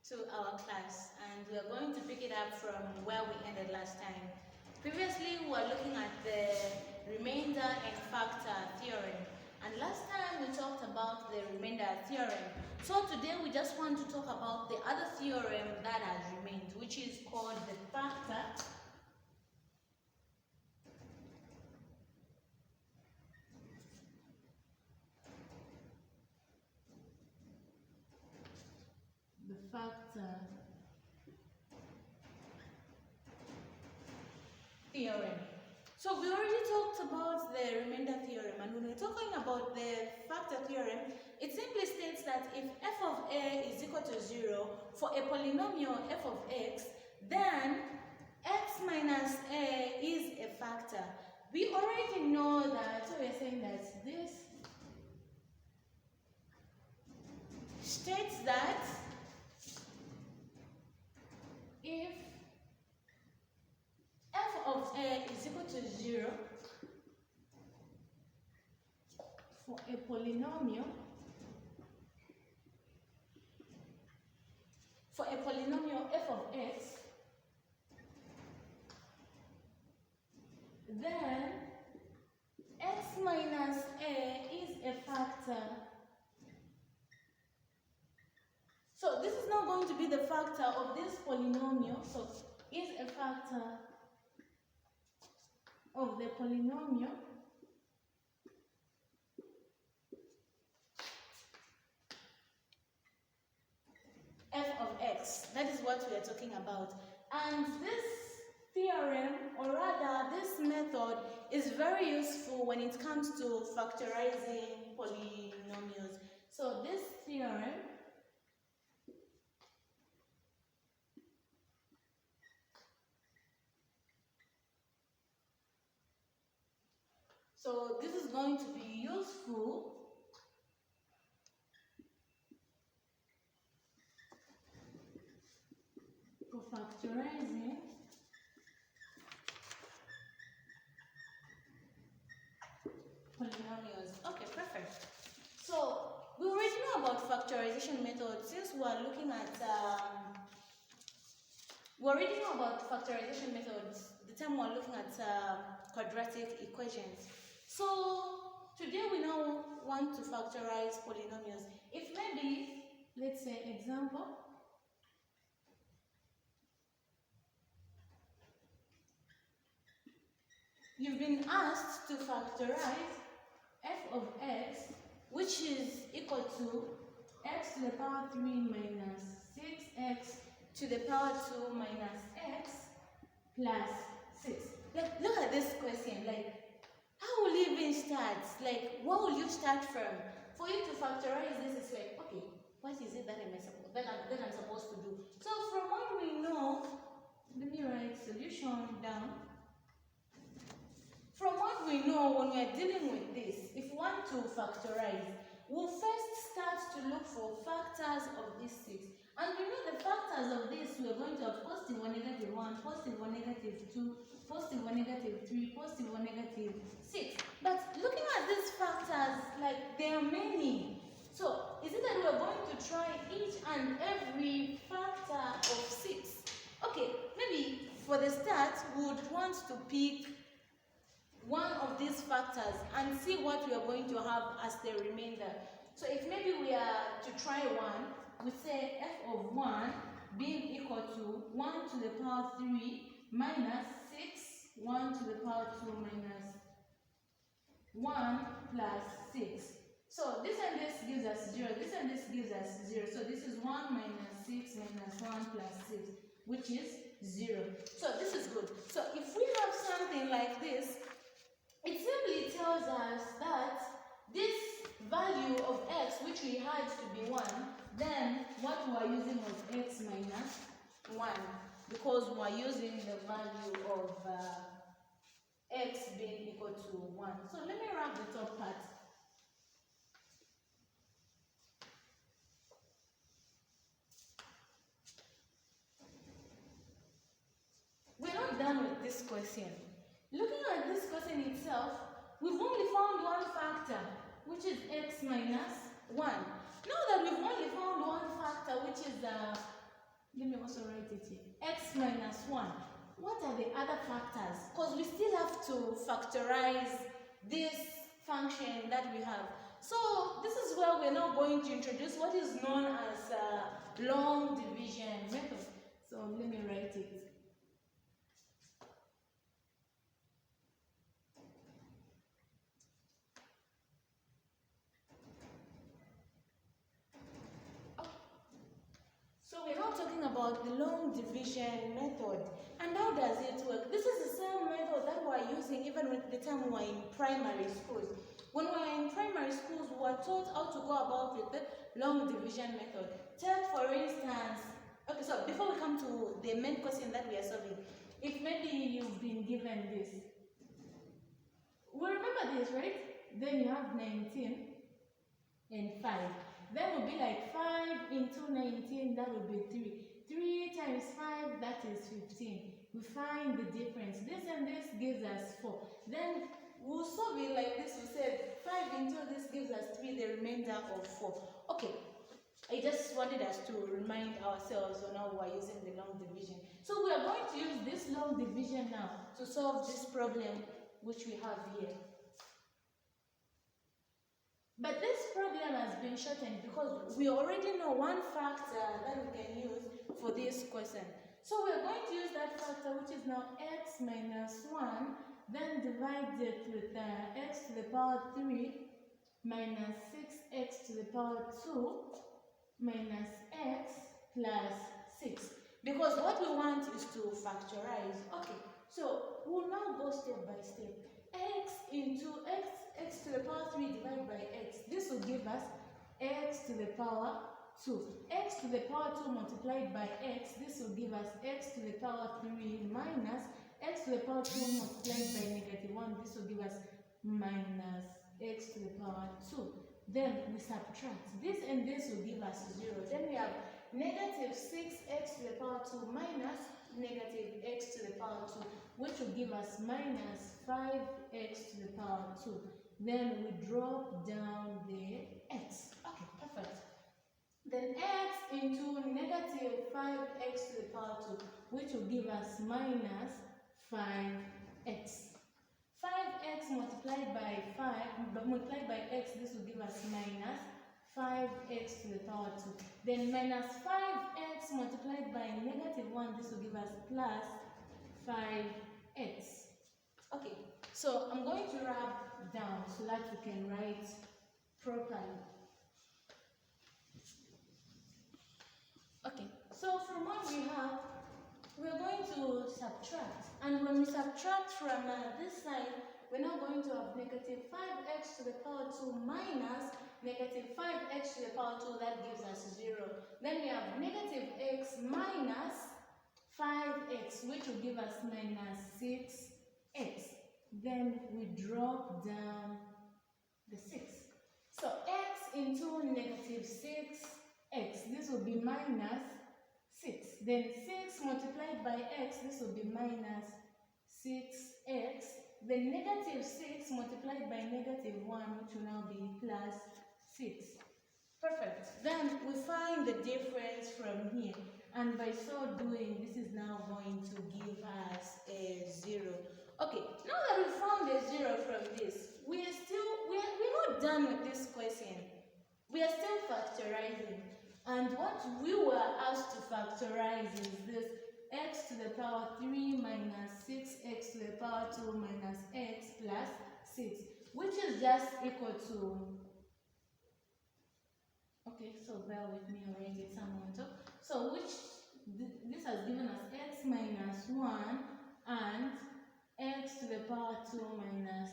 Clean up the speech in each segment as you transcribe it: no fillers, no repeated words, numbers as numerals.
to our class, and we are going to pick it up from where we ended last time. Previously, we were looking at the remainder and factor theorem, and last time we talked about the remainder theorem. So today we just want to talk about the other theorem that has remained, which is called the factor theorem. So we already talked about the remainder theorem, and when we're talking about the factor theorem, it simply states that if f of a is equal to 0 for a polynomial f of x, then x minus a is a factor. We already know that, so we're saying that this states that if f of a is equal to 0 for a polynomial f of x, then x minus a is a factor. So this is not going to be the factor of this polynomial, so is a factor of the polynomial f of x. That is what we are talking about. And this theorem, or rather this method, is very useful when it comes to factorizing polynomials. So this theorem is going to be useful for factorizing polynomials. Okay, perfect. So we already know about factorization method since we are looking at the time we're looking at quadratic equations. So today we now want to factorize polynomials. If maybe, let's say example, you've been asked to factorize f of x, which is equal to x to the power 3 minus 6x to the power 2 minus x plus 6. Like, look at this question. Like, how will you even start? Like, what will you start from? For you to factorize this, is like, okay, what is it that I'm supposed to do? So from what we know, let me write solution down. From what we know, when we are dealing with this, if we want to factorize, we'll first start to look for factors of these 6. And we know the factors of this, we are going to have positive 1, negative 1, positive 1, negative 2, positive 1, negative 3, positive 1, negative 6. But looking at these factors, like, there are many. So, is it that we are going to try each and every factor of 6? Okay, maybe for the start, we would want to pick one of these factors and see what we are going to have as the remainder. So if maybe we are to try 1, we say f of 1 being equal to 1 to the power 3 minus 6, 1 to the power 2 minus 1 plus 6. So this and this gives us 0, this and this gives us 0. So this is 1 minus 6 minus 1 plus 6, which is 0. So this is good. So if we have something like this, it simply tells us that this value of x, which we had to be 1, then what we are using was x minus 1, because we are using the value of x being equal to 1. So let me wrap the top part. We're not done with this question. Looking at this question itself, we've only found one factor, which is x minus 1. Now that we've only found one factor, which is it here. X minus 1. What are the other factors? Because we still have to factorize this function that we have. So this is where we're now going to introduce what is known as long division method. So let me write it. So we're now talking about the long division method. And how does it work? This is the same method that we're using even with the time we were in primary schools. When we were in primary schools, we were taught how to go about with the long division method. Take for instance, okay, so before we come to the main question that we are solving, if maybe you've been given this, we remember this, right? Then you have 19 and 5. That would be like 5 into 19, that would be 3. 3 times 5, that is 15. We find the difference. This and this gives us 4. Then we'll solve it like this. We said 5 into this gives us 3, the remainder of 4. Okay, I just wanted us to remind ourselves on how we are using the long division. So we are going to use this long division now to solve this problem which we have here. But this problem has been shortened because we already know one factor that we can use for this question. So we're going to use that factor which is now x minus 1, then divide it with x to the power 3 minus 6x to the power 2 minus x plus 6. Because what we want is to factorize. Okay, so we'll now go step by step. X into x to the power 3 divided by x. This will give us x to the power 2. X to the power 2 multiplied by x. This will give us x to the power 3 minus x to the power 2 multiplied by negative 1. This will give us minus x to the power 2. Then we subtract. This and this will give us 0. Then we have negative 6x to the power 2 minus negative x to the power 2, which will give us minus 5x to the power 2. Then we drop down the x. Okay, perfect. Then x into negative 5x to the power 2, which will give us minus 5x. 5x multiplied by 5, multiplied by x, this will give us minus 5x to the power 2. Then minus 5x multiplied by negative 1, this will give us plus 5x. Okay, so I'm going to wrap down so that we can write properly. Okay, so from what we have, we're going to subtract. And when we subtract from this side, we're now going to have negative 5x to the power 2 minus negative 5x to the power 2, that gives us 0. Then we have negative x minus 5x, which will give us minus 6x. Then we drop down the 6. So x into negative 6x, this will be minus 6. Then 6 multiplied by x, this will be minus 6x. Then negative 6 multiplied by negative 1, which will now be plus 6. Perfect. Then we find the difference from here. And by so doing, this is now going to give us a 0. Okay, now that we found a 0 from this, we're not done with this question. We are still factorizing. And what we were asked to factorize is this x to the power 3 minus 6x to the power 2 minus x plus 6, which is just equal to, okay, so bear with me, I'll write it somewhere on top. So this has given us x minus 1 and x to the power 2 minus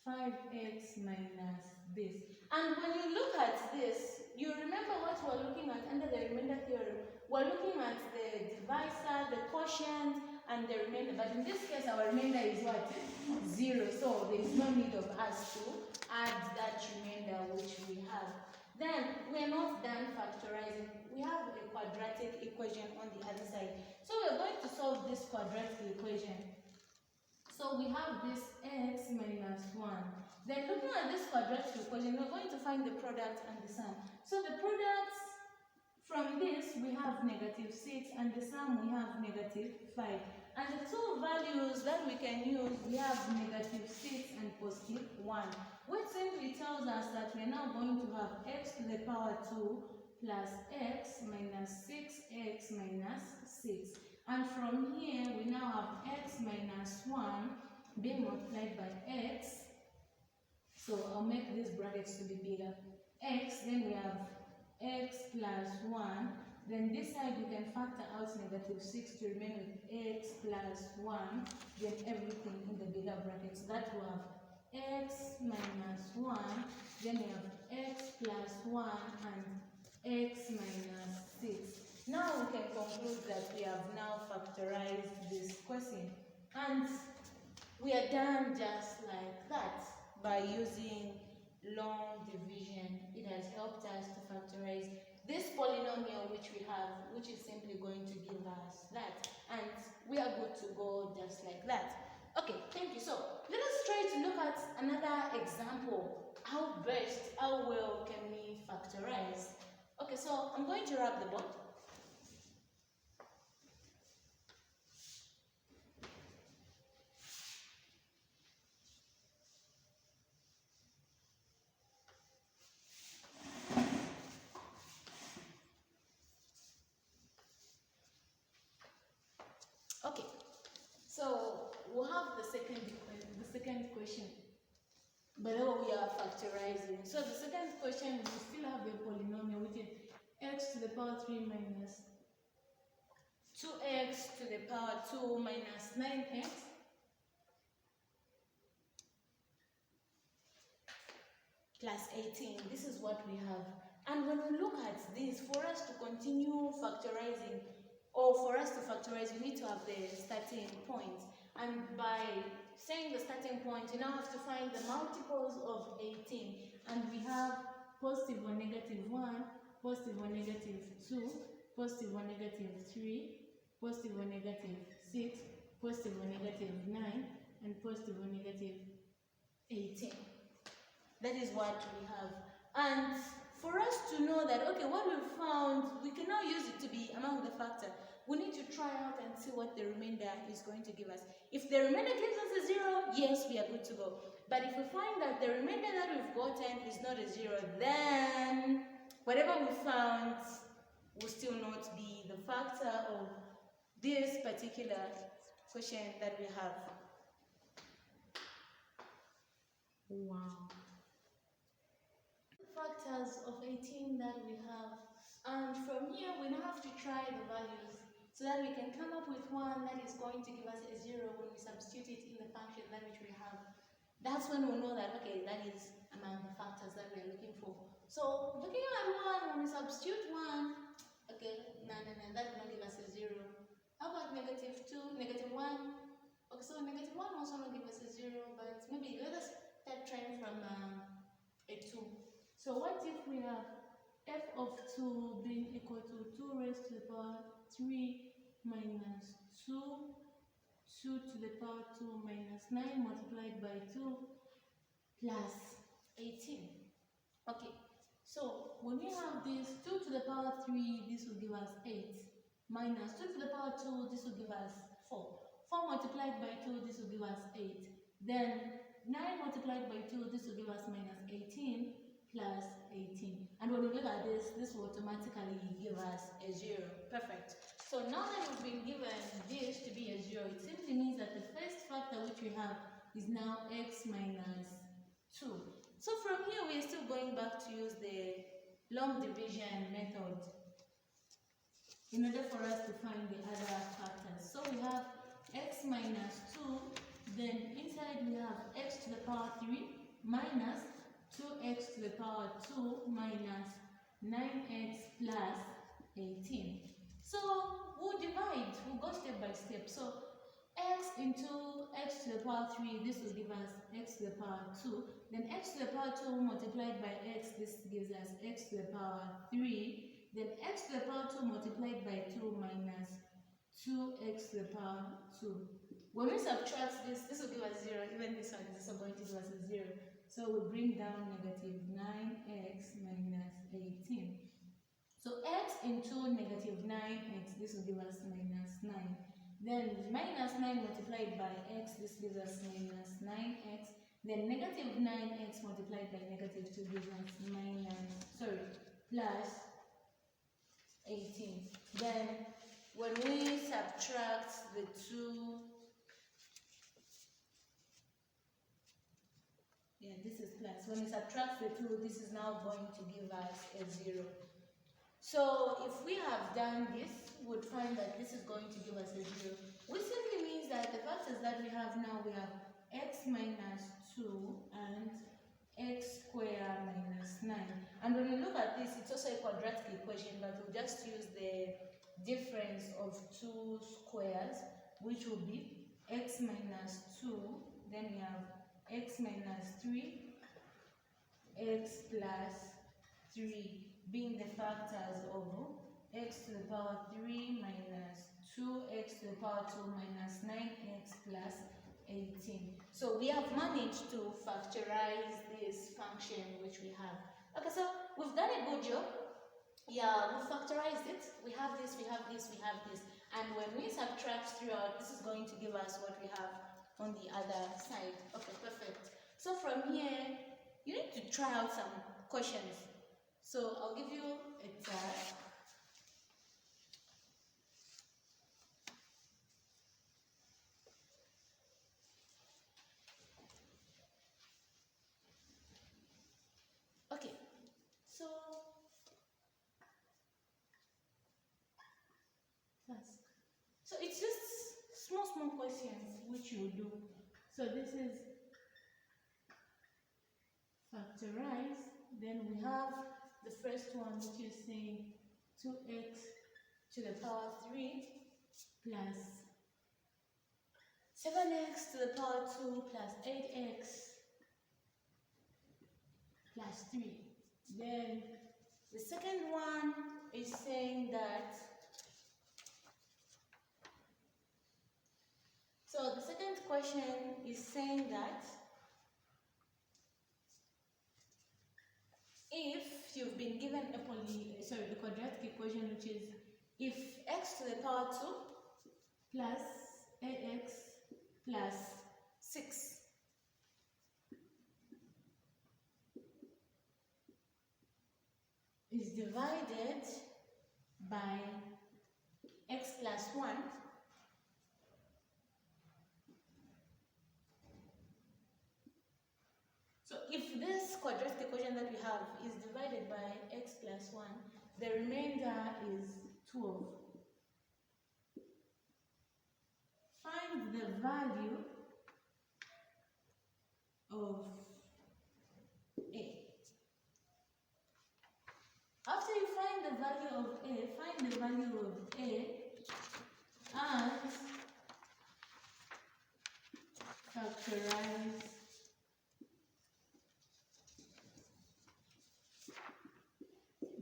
5x minus this. And when you look at this, you remember what we're looking at under the remainder theorem. We're looking at the divisor, the quotient, and the remainder. But in this case, our remainder is what? 0. So there is no need of us to add that remainder which we have. Then we are not done factorizing. We have a quadratic equation on the other side. So we're going to solve this quadratic equation. So we have this x minus 1. Then looking at this quadratic equation, we're going to find the product and the sum. So the products from this, we have negative 6, and the sum we have negative 5. And the two values that we can use, we have negative 6 and positive 1, which simply tells us that we are now going to have x to the power 2 plus x minus 6x minus 6. And from here, we now have x minus 1 being multiplied by x. So I'll make these brackets to be bigger. X, then we have x plus 1. Then this side we can factor out negative 6 to remain with x plus 1. Then everything in the bigger brackets. That will have x minus 1. Then we have x plus 1 and x minus 6. Now we can conclude that we have now factorized this question. And we are done just like that by using long division. It has helped us to factorize this polynomial which we have, which is simply going to give us that. And we are good to go just like that. Okay, thank you. So let us try to look at another example. How well can we factorize? Okay, so I'm going to wrap the board. Okay, so we'll have the second question. By the way, we are factorizing. So the second question, we still have a polynomial which is x to the power 3 minus 2x to the power 2 minus 9x plus 18. This is what we have. And when we look at this, for us to continue factorizing, or for us to factorize, we need to have the starting point. And by saying the starting point, you now have to find the multiples of 18. And we have positive or negative 1, positive or negative 2, positive or negative 3, positive or negative 6, positive or negative 9, and positive or negative 18. That is what we have. And for us to know that, okay, what we found, we can now use it to be among the factor. We need to try out and see what the remainder is going to give us. If the remainder gives us a 0, yes, we are good to go. But if we find that the remainder that we've gotten is not a 0, then whatever we found will still not be the factor of this particular question that we have. Wow. Factors of 18 that we have. And from here, we now have to try the values so that we can come up with one that is going to give us a 0 when we substitute it in the function that which we have. That's when we know that, okay, that is among the factors that we are looking for. So, looking at 1, when we substitute 1, okay, no, that will not give us a 0. How about negative 2, negative 1? Okay, so negative 1 also not give us a 0, but maybe let us start trying from a 2. So what if we have f of 2 being equal to 2 raised to the power 3 minus 2 to the power 2 minus 9 multiplied by 2 plus 18. Okay, so when we have this 2 to the power 3, this will give us 8, minus 2 to the power 2, this will give us 4. 4 multiplied by 2, this will give us 8. Then 9 multiplied by 2, this will give us minus 18 plus 18. And when we look at this, this will automatically give us a 0. Perfect. So now that we've been given this to be a 0, it simply means that the first factor which we have is now x minus 2. So from here, we are still going back to use the long division method in order for us to find the other factors. So we have x minus 2, then inside we have x to the power 3 minus 2x to the power 2 minus 9x plus 18. So we'll divide, we'll go step by step. So x into x to the power 3, this will give us x to the power 2. Then x to the power 2 multiplied by x, this gives us x to the power 3. Then x to the power 2 multiplied by 2 minus 2x to the power 2. When we subtract this, this will give us 0. Even this one is also going to give us a 0. So we bring down negative 9x minus 18. So x into negative 9 9x, this will give us minus 9. Then minus 9 multiplied by x, this gives us minus 9x. Then negative 9x multiplied by negative 2 gives us plus 18. Then when we subtract the two, this is plus. When we subtract the two, this is now going to give us a 0. So if we have done this, we would find that this is going to give us a 0, which simply means that the factors that we have now, we have x minus 2 and x squared minus 9. And when you look at this, it's also a quadratic equation, but we'll just use the difference of two squares, which will be x minus 2, then we have x minus 3, x plus 3, being the factors of x to the power 3 minus 2x to the power 2 minus 9x plus 18. So we have managed to factorize this function which we have. Okay, so we've done a good job. Yeah, we factorized it. We have this, we have this, we have this. And when we subtract throughout, this is going to give us what we have on the other side. Okay, perfect. So from here, you need to try out some questions. So I'll give you a task. Okay, so it's just small questions which you do. So this is factorize. Then we have the first one, which is saying 2x to the power 3 plus 7x to the power 2 plus 8x plus 3. Then the second one is saying that, so the second question is saying that if you've been given a quadratic equation, which is if x to the power 2 plus ax plus 6 is divided by x plus 1, so if this quadratic equation that we have is divided by x plus 1, the remainder is 12. Find the value of a. After you find the value of a, find the value of a and factorize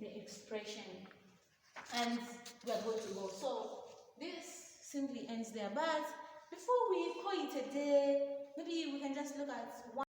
the expression, and we are going to go. So this simply ends there, but before we call it a day, maybe we can just look at one